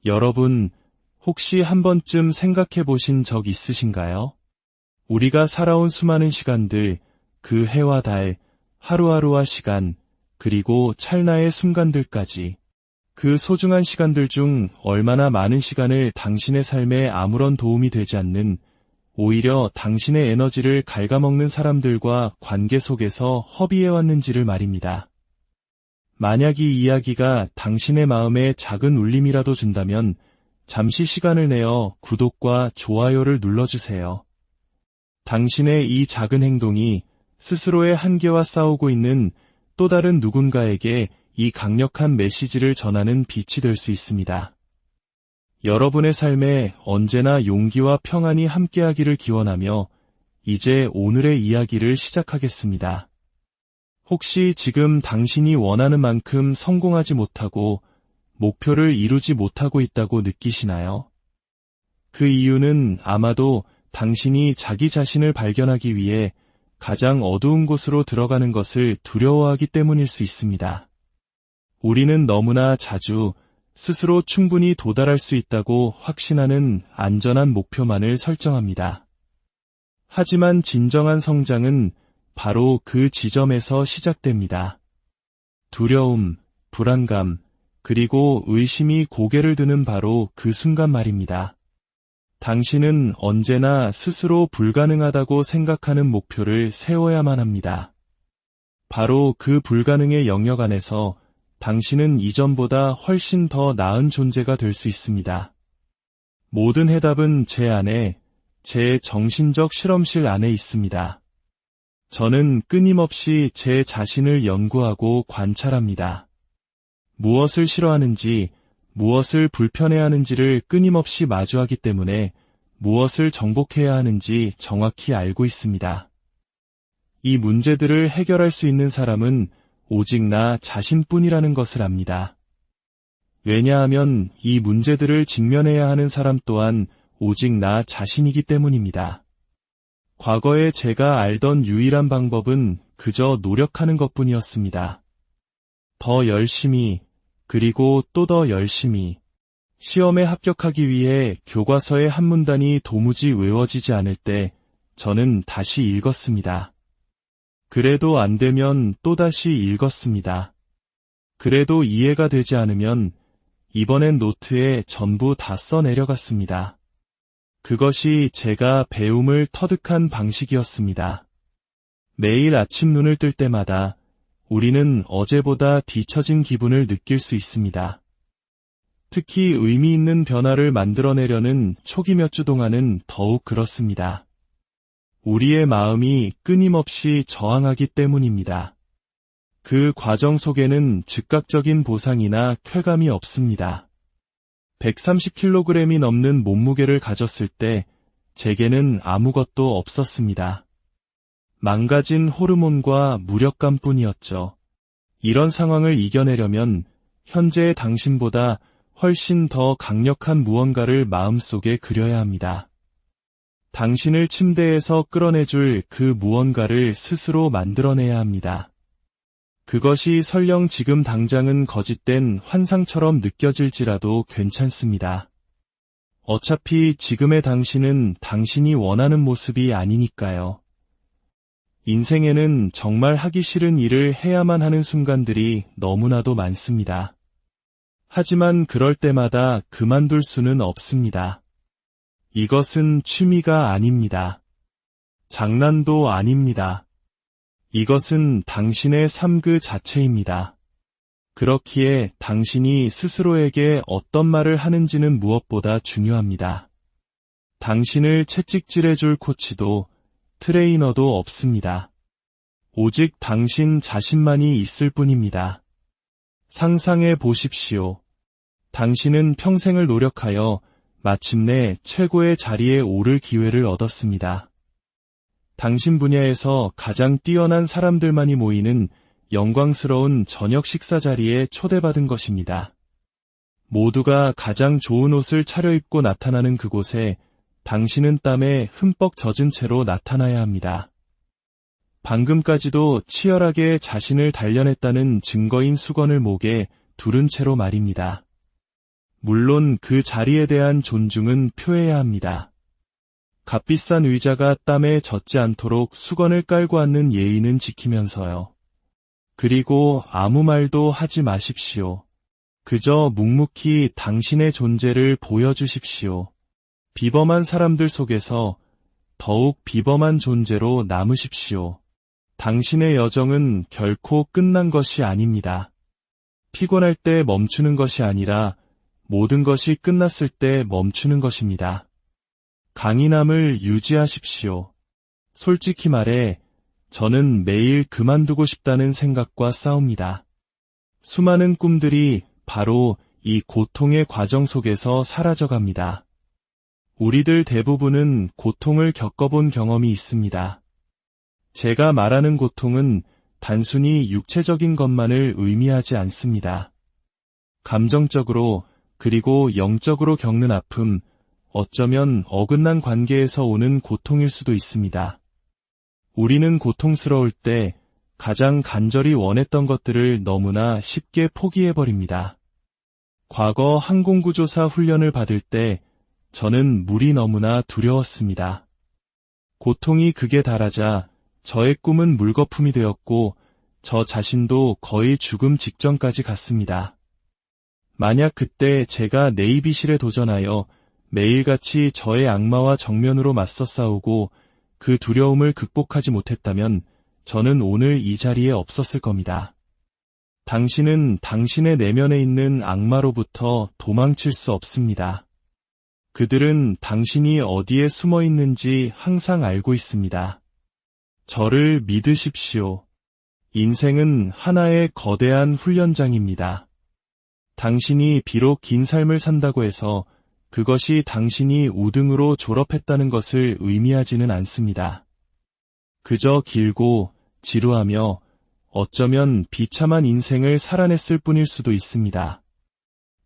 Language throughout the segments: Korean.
여러분, 혹시 한 번쯤 생각해 보신 적 있으신가요? 우리가 살아온 수많은 시간들, 그 해와 달, 하루하루와 시간, 그리고 찰나의 순간들까지, 그 소중한 시간들 중 얼마나 많은 시간을 당신의 삶에 아무런 도움이 되지 않는, 오히려 당신의 에너지를 갉아먹는 사람들과 관계 속에서 허비해왔는지를 말입니다. 만약 이 이야기가 당신의 마음에 작은 울림이라도 준다면 잠시 시간을 내어 구독과 좋아요를 눌러주세요. 당신의 이 작은 행동이 스스로의 한계와 싸우고 있는 또 다른 누군가에게 이 강력한 메시지를 전하는 빛이 될 수 있습니다. 여러분의 삶에 언제나 용기와 평안이 함께하기를 기원하며 이제 오늘의 이야기를 시작하겠습니다. 혹시 지금 당신이 원하는 만큼 성공하지 못하고 목표를 이루지 못하고 있다고 느끼시나요? 그 이유는 아마도 당신이 자기 자신을 발견하기 위해 가장 어두운 곳으로 들어가는 것을 두려워하기 때문일 수 있습니다. 우리는 너무나 자주 스스로 충분히 도달할 수 있다고 확신하는 안전한 목표만을 설정합니다. 하지만 진정한 성장은 바로 그 지점에서 시작됩니다. 두려움, 불안감, 그리고 의심이 고개를 드는 바로 그 순간 말입니다. 당신은 언제나 스스로 불가능하다고 생각하는 목표를 세워야만 합니다. 바로 그 불가능의 영역 안에서 당신은 이전보다 훨씬 더 나은 존재가 될 수 있습니다. 모든 해답은 제 안에, 제 정신적 실험실 안에 있습니다. 저는 끊임없이 제 자신을 연구하고 관찰합니다. 무엇을 싫어하는지, 무엇을 불편해하는지를 끊임없이 마주하기 때문에 무엇을 정복해야 하는지 정확히 알고 있습니다. 이 문제들을 해결할 수 있는 사람은 오직 나 자신뿐이라는 것을 압니다. 왜냐하면 이 문제들을 직면해야 하는 사람 또한 오직 나 자신이기 때문입니다. 과거에 제가 알던 유일한 방법은 그저 노력하는 것뿐이었습니다. 더 열심히, 그리고 또 더 열심히. 시험에 합격하기 위해 교과서의 한 문단이 도무지 외워지지 않을 때 저는 다시 읽었습니다. 그래도 안 되면 또다시 읽었습니다. 그래도 이해가 되지 않으면 이번엔 노트에 전부 다 써내려갔습니다. 그것이 제가 배움을 터득한 방식이었습니다. 매일 아침 눈을 뜰 때마다 우리는 어제보다 뒤처진 기분을 느낄 수 있습니다. 특히 의미 있는 변화를 만들어내려는 초기 몇 주 동안은 더욱 그렇습니다. 우리의 마음이 끊임없이 저항하기 때문입니다. 그 과정 속에는 즉각적인 보상이나 쾌감이 없습니다. 130kg이 넘는 몸무게를 가졌을 때 제게는 아무것도 없었습니다. 망가진 호르몬과 무력감뿐이었죠. 이런 상황을 이겨내려면 현재의 당신보다 훨씬 더 강력한 무언가를 마음속에 그려야 합니다. 당신을 침대에서 끌어내줄 그 무언가를 스스로 만들어내야 합니다. 그것이 설령 지금 당장은 거짓된 환상처럼 느껴질지라도 괜찮습니다. 어차피 지금의 당신은 당신이 원하는 모습이 아니니까요. 인생에는 정말 하기 싫은 일을 해야만 하는 순간들이 너무나도 많습니다. 하지만 그럴 때마다 그만둘 수는 없습니다. 이것은 취미가 아닙니다. 장난도 아닙니다. 이것은 당신의 삶 그 자체입니다. 그렇기에 당신이 스스로에게 어떤 말을 하는지는 무엇보다 중요합니다. 당신을 채찍질해줄 코치도 트레이너도 없습니다. 오직 당신 자신만이 있을 뿐입니다. 상상해 보십시오. 당신은 평생을 노력하여 마침내 최고의 자리에 오를 기회를 얻었습니다. 당신 분야에서 가장 뛰어난 사람들만이 모이는 영광스러운 저녁 식사 자리에 초대받은 것입니다. 모두가 가장 좋은 옷을 차려입고 나타나는 그곳에 당신은 땀에 흠뻑 젖은 채로 나타나야 합니다. 방금까지도 치열하게 자신을 단련했다는 증거인 수건을 목에 두른 채로 말입니다. 물론 그 자리에 대한 존중은 표해야 합니다. 값비싼 의자가 땀에 젖지 않도록 수건을 깔고 앉는 예의는 지키면서요. 그리고 아무 말도 하지 마십시오. 그저 묵묵히 당신의 존재를 보여주십시오. 비범한 사람들 속에서 더욱 비범한 존재로 남으십시오. 당신의 여정은 결코 끝난 것이 아닙니다. 피곤할 때 멈추는 것이 아니라 모든 것이 끝났을 때 멈추는 것입니다. 강인함을 유지하십시오. 솔직히 말해 저는 매일 그만두고 싶다는 생각과 싸웁니다. 수많은 꿈들이 바로 이 고통의 과정 속에서 사라져갑니다. 우리들 대부분은 고통을 겪어본 경험이 있습니다. 제가 말하는 고통은 단순히 육체적인 것만을 의미하지 않습니다. 감정적으로 그리고 영적으로 겪는 아픔, 어쩌면 어긋난 관계에서 오는 고통일 수도 있습니다. 우리는 고통스러울 때 가장 간절히 원했던 것들을 너무나 쉽게 포기해버립니다. 과거 항공구조사 훈련을 받을 때 저는 물이 너무나 두려웠습니다. 고통이 극에 달하자 저의 꿈은 물거품이 되었고 저 자신도 거의 죽음 직전까지 갔습니다. 만약 그때 제가 네이비실에 도전하여 매일같이 저의 악마와 정면으로 맞서 싸우고 그 두려움을 극복하지 못했다면 저는 오늘 이 자리에 없었을 겁니다. 당신은 당신의 내면에 있는 악마로부터 도망칠 수 없습니다. 그들은 당신이 어디에 숨어 있는지 항상 알고 있습니다. 저를 믿으십시오. 인생은 하나의 거대한 훈련장입니다. 당신이 비록 긴 삶을 산다고 해서 그것이 당신이 우등으로 졸업했다는 것을 의미하지는 않습니다. 그저 길고 지루하며 어쩌면 비참한 인생을 살아냈을 뿐일 수도 있습니다.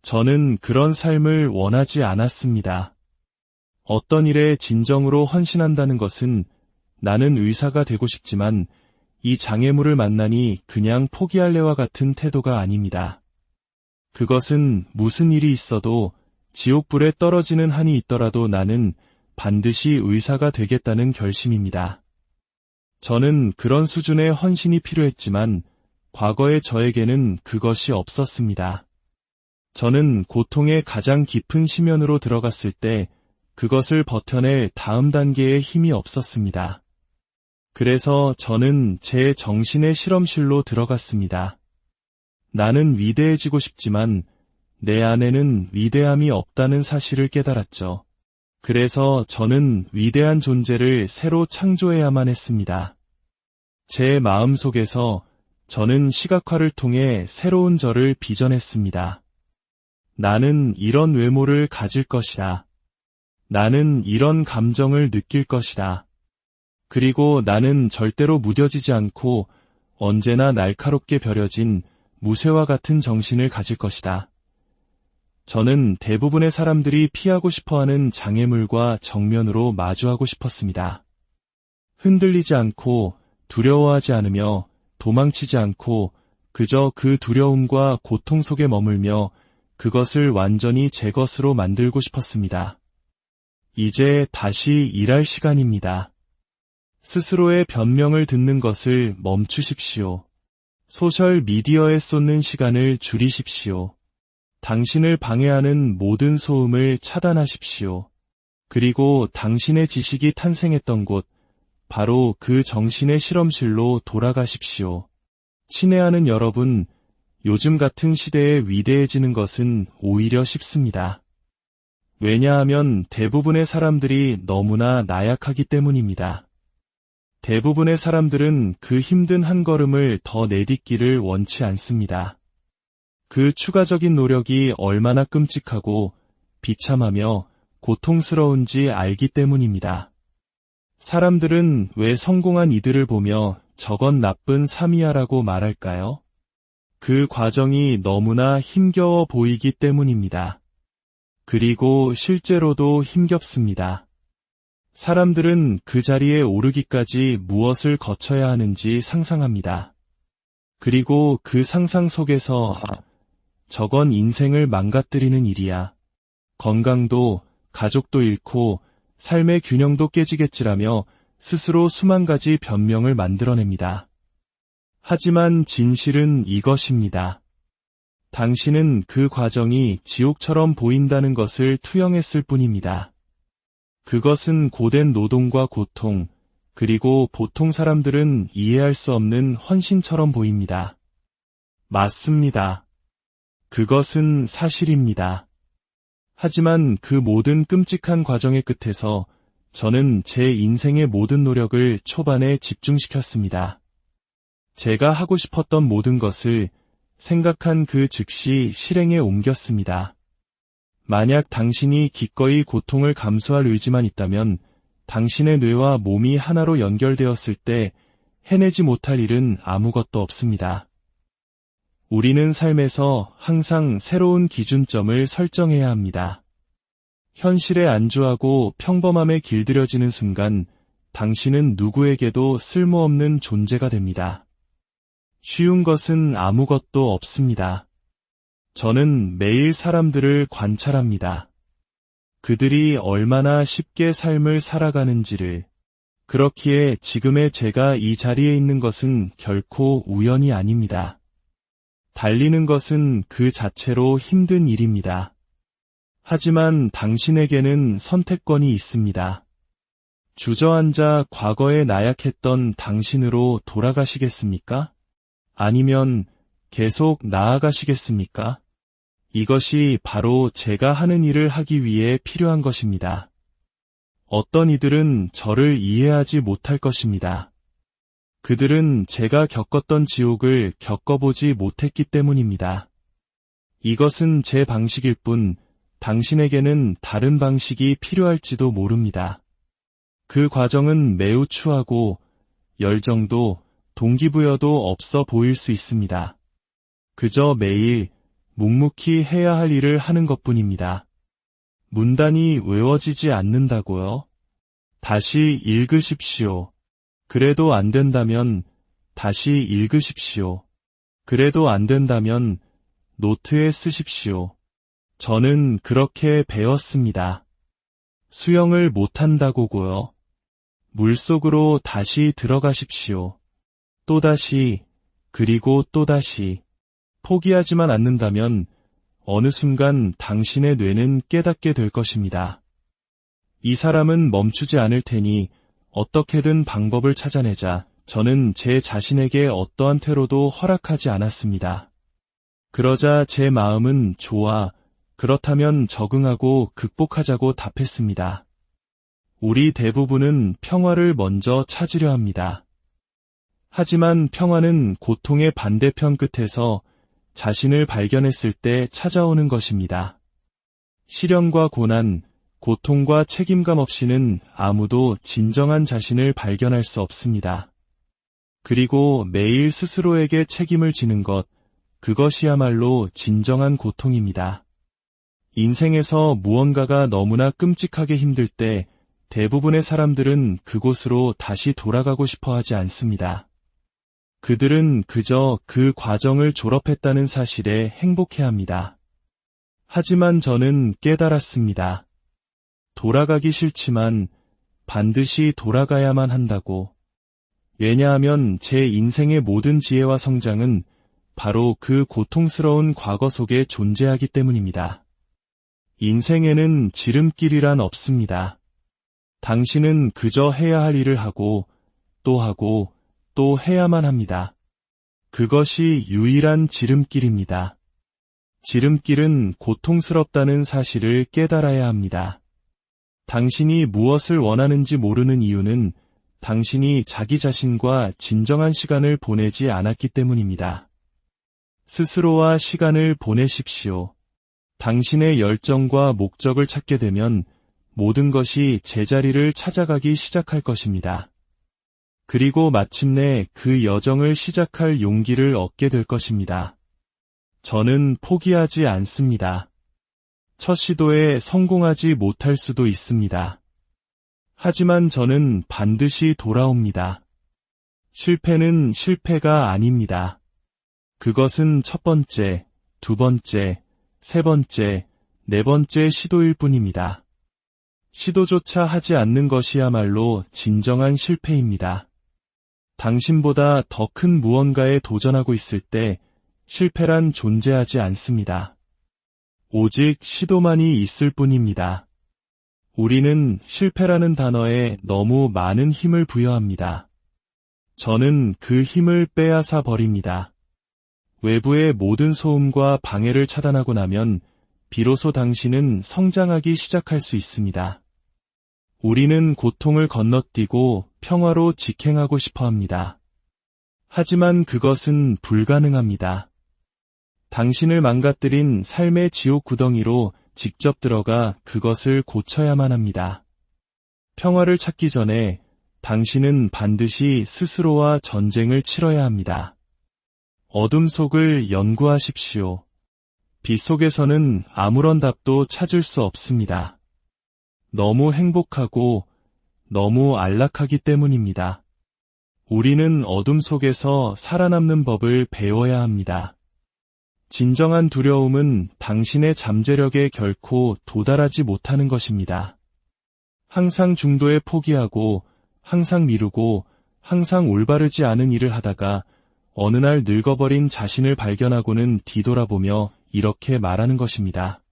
저는 그런 삶을 원하지 않았습니다. 어떤 일에 진정으로 헌신한다는 것은 나는 의사가 되고 싶지만 이 장애물을 만나니 그냥 포기할래와 같은 태도가 아닙니다. 그것은 무슨 일이 있어도 지옥불에 떨어지는 한이 있더라도 나는 반드시 의사가 되겠다는 결심입니다. 저는 그런 수준의 헌신이 필요했지만 과거의 저에게는 그것이 없었습니다. 저는 고통의 가장 깊은 심연으로 들어갔을 때 그것을 버텨낼 다음 단계의 힘이 없었습니다. 그래서 저는 제 정신의 실험실로 들어갔습니다. 나는 위대해지고 싶지만 내 안에는 위대함이 없다는 사실을 깨달았죠. 그래서 저는 위대한 존재를 새로 창조해야만 했습니다. 제 마음속에서 저는 시각화를 통해 새로운 저를 빚어냈습니다. 나는 이런 외모를 가질 것이다. 나는 이런 감정을 느낄 것이다. 그리고 나는 절대로 무뎌지지 않고 언제나 날카롭게 벼려진 무쇠와 같은 정신을 가질 것이다. 저는 대부분의 사람들이 피하고 싶어하는 장애물과 정면으로 마주하고 싶었습니다. 흔들리지 않고 두려워하지 않으며 도망치지 않고 그저 그 두려움과 고통 속에 머물며 그것을 완전히 제 것으로 만들고 싶었습니다. 이제 다시 일할 시간입니다. 스스로의 변명을 듣는 것을 멈추십시오. 소셜 미디어에 쏟는 시간을 줄이십시오. 당신을 방해하는 모든 소음을 차단하십시오. 그리고 당신의 지식이 탄생했던 곳, 바로 그 정신의 실험실로 돌아가십시오. 친애하는 여러분, 요즘 같은 시대에 위대해지는 것은 오히려 쉽습니다. 왜냐하면 대부분의 사람들이 너무나 나약하기 때문입니다. 대부분의 사람들은 그 힘든 한 걸음을 더 내딛기를 원치 않습니다. 그 추가적인 노력이 얼마나 끔찍하고 비참하며 고통스러운지 알기 때문입니다. 사람들은 왜 성공한 이들을 보며 저건 나쁜 삶이야라고 말할까요? 그 과정이 너무나 힘겨워 보이기 때문입니다. 그리고 실제로도 힘겹습니다. 사람들은 그 자리에 오르기까지 무엇을 거쳐야 하는지 상상합니다. 그리고 그 상상 속에서 저건 인생을 망가뜨리는 일이야. 건강도, 가족도 잃고, 삶의 균형도 깨지겠지라며 스스로 수만 가지 변명을 만들어냅니다. 하지만 진실은 이것입니다. 당신은 그 과정이 지옥처럼 보인다는 것을 투영했을 뿐입니다. 그것은 고된 노동과 고통, 그리고 보통 사람들은 이해할 수 없는 헌신처럼 보입니다. 맞습니다. 그것은 사실입니다. 하지만 그 모든 끔찍한 과정의 끝에서 저는 제 인생의 모든 노력을 초반에 집중시켰습니다. 제가 하고 싶었던 모든 것을 생각한 그 즉시 실행에 옮겼습니다. 만약 당신이 기꺼이 고통을 감수할 의지만 있다면 당신의 뇌와 몸이 하나로 연결되었을 때 해내지 못할 일은 아무것도 없습니다. 우리는 삶에서 항상 새로운 기준점을 설정해야 합니다. 현실에 안주하고 평범함에 길들여지는 순간 당신은 누구에게도 쓸모없는 존재가 됩니다. 쉬운 것은 아무것도 없습니다. 저는 매일 사람들을 관찰합니다. 그들이 얼마나 쉽게 삶을 살아가는지를. 그렇기에 지금의 제가 이 자리에 있는 것은 결코 우연이 아닙니다. 달리는 것은 그 자체로 힘든 일입니다. 하지만 당신에게는 선택권이 있습니다. 주저앉아 과거에 나약했던 당신으로 돌아가시겠습니까? 아니면 계속 나아가시겠습니까? 이것이 바로 제가 하는 일을 하기 위해 필요한 것입니다. 어떤 이들은 저를 이해하지 못할 것입니다. 그들은 제가 겪었던 지옥을 겪어보지 못했기 때문입니다. 이것은 제 방식일 뿐 당신에게는 다른 방식이 필요할지도 모릅니다. 그 과정은 매우 추하고 열정도 동기부여도 없어 보일 수 있습니다. 그저 매일 묵묵히 해야 할 일을 하는 것뿐입니다. 문단이 외워지지 않는다고요? 다시 읽으십시오. 그래도 안 된다면 다시 읽으십시오. 그래도 안 된다면 노트에 쓰십시오. 저는 그렇게 배웠습니다. 수영을 못한다고고요. 물속으로 다시 들어가십시오. 또다시, 그리고 또다시. 포기하지만 않는다면 어느 순간 당신의 뇌는 깨닫게 될 것입니다. 이 사람은 멈추지 않을 테니 어떻게든 방법을 찾아내자 저는 제 자신에게 어떠한 퇴로도 허락하지 않았습니다. 그러자 제 마음은 좋아, 그렇다면 적응하고 극복하자고 답했습니다. 우리 대부분은 평화를 먼저 찾으려 합니다. 하지만 평화는 고통의 반대편 끝에서 자신을 발견했을 때 찾아오는 것입니다. 시련과 고난, 고통과 책임감 없이는 아무도 진정한 자신을 발견할 수 없습니다. 그리고 매일 스스로에게 책임을 지는 것, 그것이야말로 진정한 고통입니다. 인생에서 무언가가 너무나 끔찍하게 힘들 때 대부분의 사람들은 그곳으로 다시 돌아가고 싶어 하지 않습니다. 그들은 그저 그 과정을 졸업했다는 사실에 행복해합니다. 하지만 저는 깨달았습니다. 돌아가기 싫지만 반드시 돌아가야만 한다고. 왜냐하면 제 인생의 모든 지혜와 성장은 바로 그 고통스러운 과거 속에 존재하기 때문입니다. 인생에는 지름길이란 없습니다. 당신은 그저 해야 할 일을 하고 또 해야만 합니다. 그것이 유일한 지름길입니다. 지름길은 고통스럽다는 사실을 깨달아야 합니다. 당신이 무엇을 원하는지 모르는 이유는 당신이 자기 자신과 진정한 시간을 보내지 않았기 때문입니다. 스스로와 시간을 보내십시오. 당신의 열정과 목적을 찾게 되면 모든 것이 제자리를 찾아가기 시작할 것입니다. 그리고 마침내 그 여정을 시작할 용기를 얻게 될 것입니다. 저는 포기하지 않습니다. 첫 시도에 성공하지 못할 수도 있습니다. 하지만 저는 반드시 돌아옵니다. 실패는 실패가 아닙니다. 그것은 첫 번째, 두 번째, 세 번째, 네 번째 시도일 뿐입니다. 시도조차 하지 않는 것이야말로 진정한 실패입니다. 당신보다 더 큰 무언가에 도전하고 있을 때 실패란 존재하지 않습니다. 오직 시도만이 있을 뿐입니다. 우리는 실패라는 단어에 너무 많은 힘을 부여합니다. 저는 그 힘을 빼앗아 버립니다. 외부의 모든 소음과 방해를 차단하고 나면 비로소 당신은 성장하기 시작할 수 있습니다. 우리는 고통을 건너뛰고 평화로 직행하고 싶어 합니다. 하지만 그것은 불가능합니다. 당신을 망가뜨린 삶의 지옥 구덩이로 직접 들어가 그것을 고쳐야만 합니다. 평화를 찾기 전에 당신은 반드시 스스로와 전쟁을 치러야 합니다. 어둠 속을 연구하십시오. 빛 속에서는 아무런 답도 찾을 수 없습니다. 너무 행복하고 너무 안락하기 때문입니다. 우리는 어둠 속에서 살아남는 법을 배워야 합니다. 진정한 두려움은 당신의 잠재력에 결코 도달하지 못하는 것입니다. 항상 중도에 포기하고 항상 미루고 항상 올바르지 않은 일을 하다가 어느 날 늙어버린 자신을 발견하고는 뒤돌아보며 이렇게 말하는 것입니다.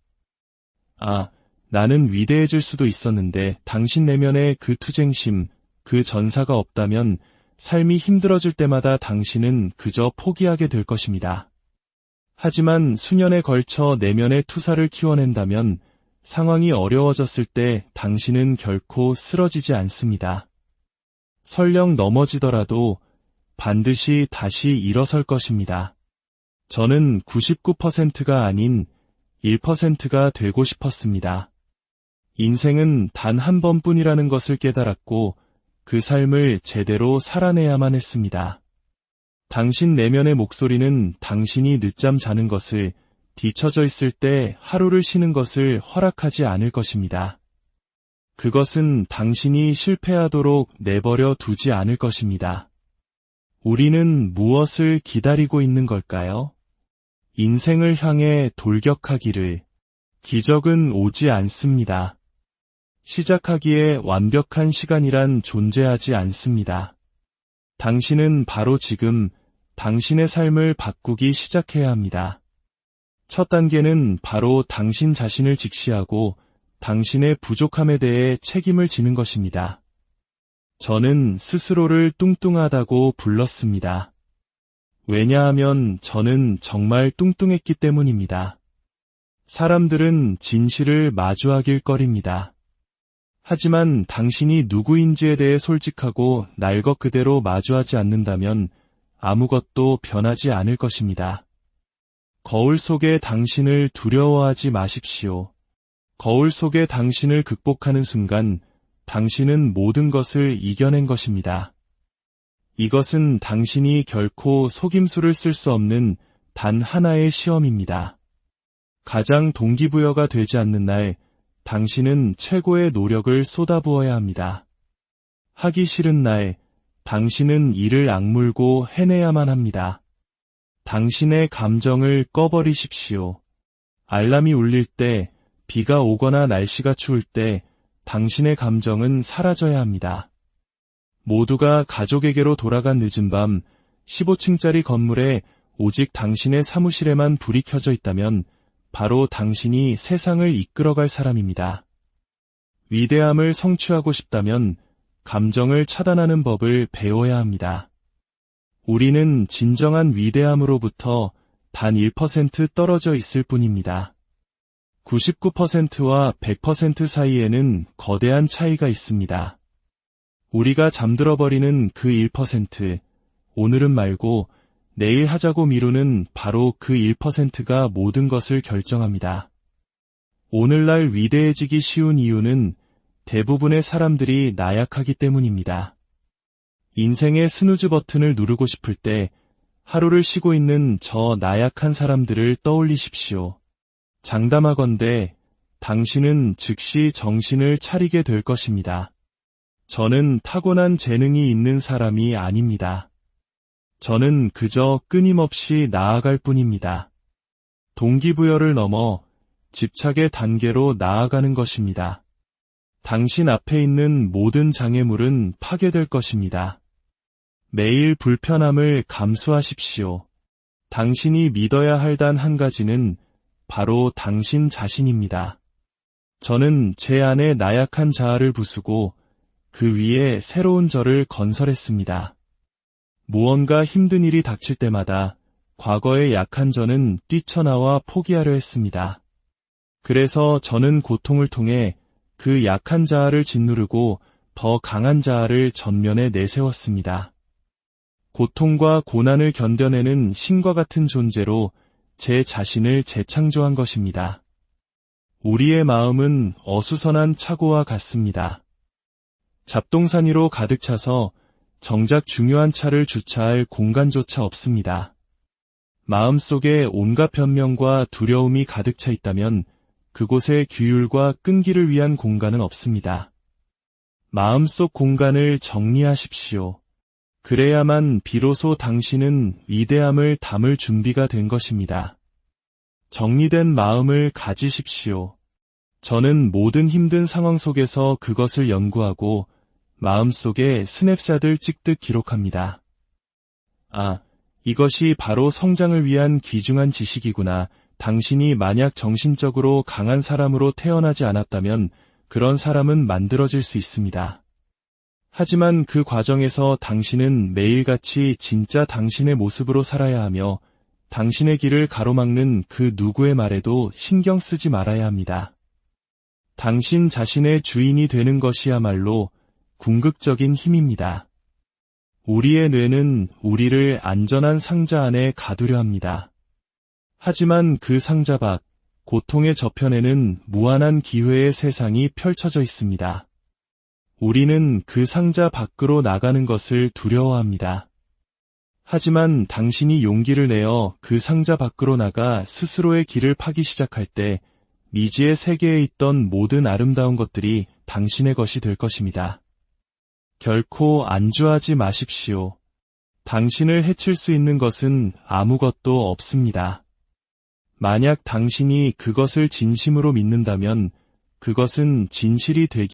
아, 나는 위대해질 수도 있었는데 당신 내면의 그 투쟁심, 그 전사가 없다면 삶이 힘들어질 때마다 당신은 그저 포기하게 될 것입니다. 하지만 수년에 걸쳐 내면의 투사를 키워낸다면 상황이 어려워졌을 때 당신은 결코 쓰러지지 않습니다. 설령 넘어지더라도 반드시 다시 일어설 것입니다. 저는 99%가 아닌 1%가 되고 싶었습니다. 인생은 단 한 번뿐이라는 것을 깨달았고 그 삶을 제대로 살아내야만 했습니다. 당신 내면의 목소리는 당신이 늦잠 자는 것을, 뒤처져 있을 때 하루를 쉬는 것을 허락하지 않을 것입니다. 그것은 당신이 실패하도록 내버려 두지 않을 것입니다. 우리는 무엇을 기다리고 있는 걸까요? 인생을 향해 돌격하기를. 기적은 오지 않습니다. 시작하기에 완벽한 시간이란 존재하지 않습니다. 당신은 바로 지금 당신의 삶을 바꾸기 시작해야 합니다. 첫 단계는 바로 당신 자신을 직시하고 당신의 부족함에 대해 책임을 지는 것입니다. 저는 스스로를 뚱뚱하다고 불렀습니다. 왜냐하면 저는 정말 뚱뚱했기 때문입니다. 사람들은 진실을 마주하길 꺼립니다. 하지만 당신이 누구인지에 대해 솔직하고 날 것 그대로 마주하지 않는다면 아무것도 변하지 않을 것입니다. 거울 속의 당신을 두려워하지 마십시오. 거울 속의 당신을 극복하는 순간 당신은 모든 것을 이겨낸 것입니다. 이것은 당신이 결코 속임수를 쓸 수 없는 단 하나의 시험입니다. 가장 동기부여가 되지 않는 날, 당신은 최고의 노력을 쏟아부어야 합니다. 하기 싫은 날, 당신은 이를 악물고 해내야만 합니다. 당신의 감정을 꺼버리십시오. 알람이 울릴 때, 비가 오거나 날씨가 추울 때, 당신의 감정은 사라져야 합니다. 모두가 가족에게로 돌아간 늦은 밤, 15층짜리 건물에 오직 당신의 사무실에만 불이 켜져 있다면 바로 당신이 세상을 이끌어갈 사람입니다. 위대함을 성취하고 싶다면 감정을 차단하는 법을 배워야 합니다. 우리는 진정한 위대함으로부터 단 1% 떨어져 있을 뿐입니다. 99%와 100% 사이에는 거대한 차이가 있습니다. 우리가 잠들어버리는 그 1%, 오늘은 말고 내일 하자고 미루는 바로 그 1%가 모든 것을 결정합니다. 오늘날 위대해지기 쉬운 이유는 대부분의 사람들이 나약하기 때문입니다. 인생의 스누즈 버튼을 누르고 싶을 때 하루를 쉬고 있는 저 나약한 사람들을 떠올리십시오. 장담하건대 당신은 즉시 정신을 차리게 될 것입니다. 저는 타고난 재능이 있는 사람이 아닙니다. 저는 그저 끊임없이 나아갈 뿐입니다. 동기부여를 넘어 집착의 단계로 나아가는 것입니다. 당신 앞에 있는 모든 장애물은 파괴될 것입니다. 매일 불편함을 감수하십시오. 당신이 믿어야 할 단 한 가지는 바로 당신 자신입니다. 저는 제 안에 나약한 자아를 부수고 그 위에 새로운 저를 건설했습니다. 무언가 힘든 일이 닥칠 때마다 과거의 약한 저는 뛰쳐나와 포기하려 했습니다. 그래서 저는 고통을 통해 그 약한 자아를 짓누르고 더 강한 자아를 전면에 내세웠습니다. 고통과 고난을 견뎌내는 신과 같은 존재로 제 자신을 재창조한 것입니다. 우리의 마음은 어수선한 차고와 같습니다. 잡동사니로 가득 차서 정작 중요한 차를 주차할 공간조차 없습니다. 마음속에 온갖 변명과 두려움이 가득 차 있다면 그곳에 규율과 끈기를 위한 공간은 없습니다. 마음속 공간을 정리하십시오. 그래야만 비로소 당신은 위대함을 담을 준비가 된 것입니다. 정리된 마음을 가지십시오. 저는 모든 힘든 상황 속에서 그것을 연구하고 마음속에 스냅샷을 찍듯 기록합니다. 아, 이것이 바로 성장을 위한 귀중한 지식이구나. 당신이 만약 정신적으로 강한 사람으로 태어나지 않았다면 그런 사람은 만들어질 수 있습니다. 하지만 그 과정에서 당신은 매일같이 진짜 당신의 모습으로 살아야 하며 당신의 길을 가로막는 그 누구의 말에도 신경 쓰지 말아야 합니다. 당신 자신의 주인이 되는 것이야말로 궁극적인 힘입니다. 우리의 뇌는 우리를 안전한 상자 안에 가두려 합니다. 하지만 그 상자 밖, 고통의 저편에는 무한한 기회의 세상이 펼쳐져 있습니다. 우리는 그 상자 밖으로 나가는 것을 두려워합니다. 하지만 당신이 용기를 내어 그 상자 밖으로 나가 스스로의 길을 파기 시작할 때 미지의 세계에 있던 모든 아름다운 것들이 당신의 것이 될 것입니다. 결코 안주하지 마십시오. 당신을 해칠 수 있는 것은 아무것도 없습니다. 만약 당신이 그것을 진심으로 믿는다면 그것은 진실이 되기